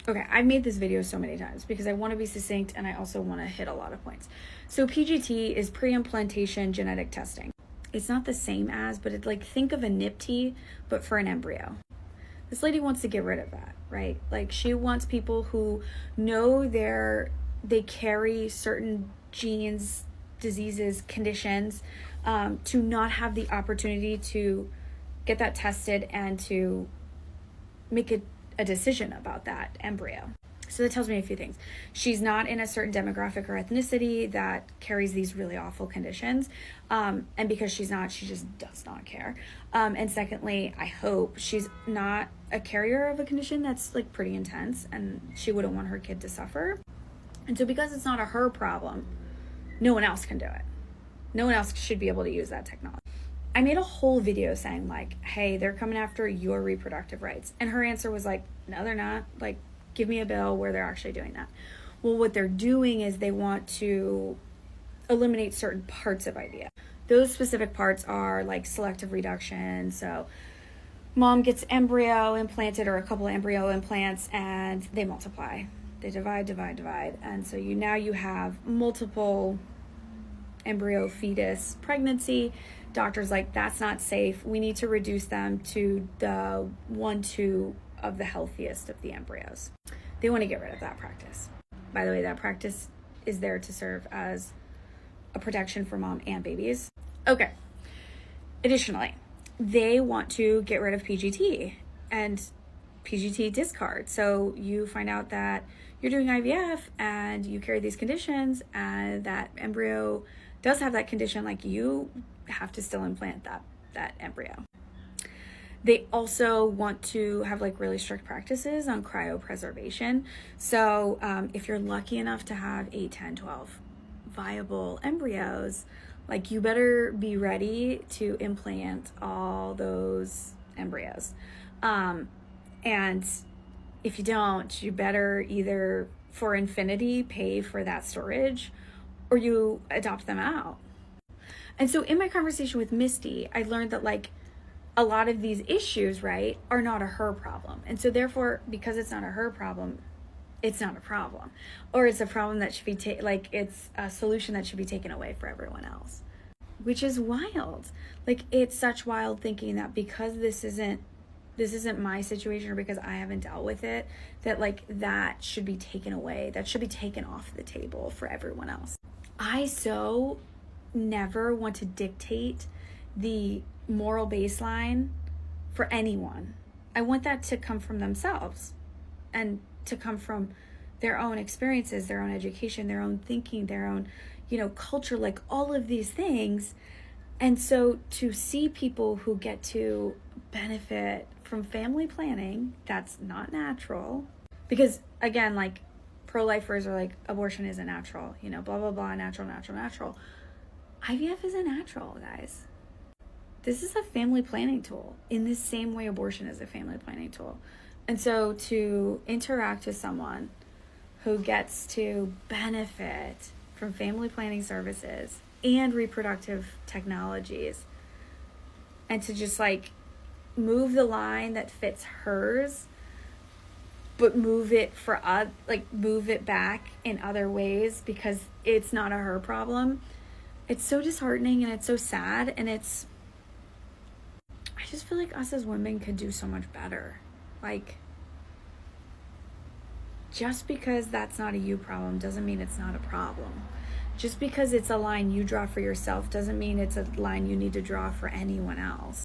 Okay, I've made this video so many times because I want to be succinct and I also want to hit a lot of points. So PGT is pre-implantation genetic testing. It's not the same as, but it's like, think of a NIPT, but for an embryo. This lady wants to get rid of that, right? Like, she wants people who know they carry certain genes, diseases, conditions, to not have the opportunity to get that tested and to make a decision about that embryo. So that tells me a few things. She's not in a certain demographic or ethnicity that carries these really awful conditions. And because she's not, she just does not care. And secondly, I hope she's not a carrier of a condition that's like pretty intense and she wouldn't want her kid to suffer. And so because it's not her problem, no one else can do it. No one else should be able to use that technology. I made a whole video saying like, hey, they're coming after your reproductive rights. And her answer was like, no, they're not. Like, give me a bill where they're actually doing that. Well, what they're doing is they want to eliminate certain parts of IVF. Those specific parts are like selective reduction. So mom gets embryo implanted or a couple of embryo implants and they multiply. They divide. And so now you have multiple embryo fetus pregnancy. Doctor's like, that's not safe. We need to reduce them to the 1-2 of the healthiest of the embryos. They want to get rid of that practice. By the way, that practice is there to serve as a protection for mom and babies. Okay. Additionally, they want to get rid of PGT and PGT discard. So you find out that you're doing IVF and you carry these conditions and that embryo does have that condition, like you have to still implant that embryo. They also want to have like really strict practices on cryopreservation. So if you're lucky enough to have 8, 10, 12 viable embryos, like you better be ready to implant all those embryos. And if you don't, you better either for infinity pay for that storage or you adopt them out. And so in my conversation with Misty, I learned that like a lot of these issues, right, are not a her problem. And so therefore, because it's not a her problem, it's not a problem. Or it's a problem that should be, it's a solution that should be taken away for everyone else. Which is wild. Like, it's such wild thinking that because this isn't my situation or because I haven't dealt with it, that like that should be taken away. That should be taken off the table for everyone else. I so never want to dictate the moral baseline for anyone. I want that to come from themselves and to come from their own experiences, their own education, their own thinking, their own, culture, like all of these things. And so to see people who get to benefit from family planning, that's not natural. Because again, like pro-lifers are like, abortion isn't natural, blah, blah, blah, natural. IVF isn't natural, guys. This is a family planning tool in the same way abortion is a family planning tool. And so to interact with someone who gets to benefit from family planning services and reproductive technologies and to just like move the line that fits hers, but move it move it back in other ways because it's not a her problem. It's so disheartening and it's so sad, and I just feel like us as women could do so much better. Like, just because that's not a you problem doesn't mean it's not a problem. Just because it's a line you draw for yourself doesn't mean it's a line you need to draw for anyone else.